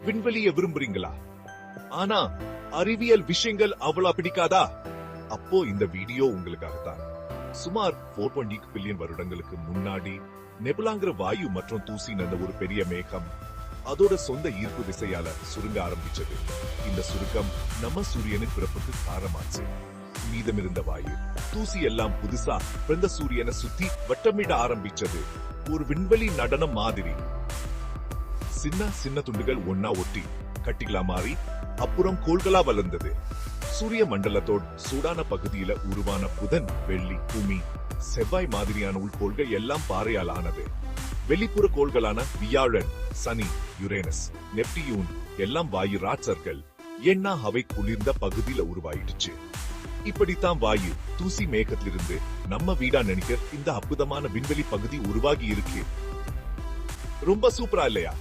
விண்வெளியை விரும்புறீங்களா? ஆனா அறிவியல் விஷயங்கள் அவ்வளவு பிடிக்காதா? அப்போ இந்த வீடியோ உங்களுக்காகத்தான். சுமார் 4.8 பில்லியன் வருடங்களுக்கு முன்னாடி நெபுலாங்கிற வாயு மற்றும் தூசி நிறைந்த ஒரு பெரிய மேகம் அதோட சொந்த ஈர்ப்பு விசையால சுருங்க ஆரம்பிச்சது. இந்த சுருக்கம் நம்ம சூரியனின் பிறப்புக்கு காரணமாச்சு. மீதமிருந்த வாயு தூசி எல்லாம் புதுசா பிறந்த சூரியனை சுத்தி வட்டமிட ஆரம்பிச்சது. ஒரு விண்வெளி நடனம் மாதிரி. சின்ன சின்ன துண்டுகள் ஒன்னா ஒட்டி கட்டிகளா மாறி அப்புறம் கோள்களா வளர்ந்தது. சூரிய மண்டலத்தோட சூடான பகுதியில உருவான புதன், வெள்ளி, பூமி, செவ்வாய் மாதிரியான உள்கோள்கள் எல்லாம் பாறையால் ஆனது. வெளிப்புற கோள்களான வியாழன், சனி, யுரேனஸ், நெப்டியூன் எல்லாம் வாயு ராட்சர்கள். ஏன்னா அவை குளிர்ந்த பகுதியில உருவாயிடுச்சு. இப்படித்தான் வாயு தூசி மேகத்திலிருந்து நம்ம வீடா நினைக்கிற இந்த அற்புதமான விண்வெளி பகுதி உருவாகி இருக்கு. ரொம்ப சூப்பரா இல்லையா?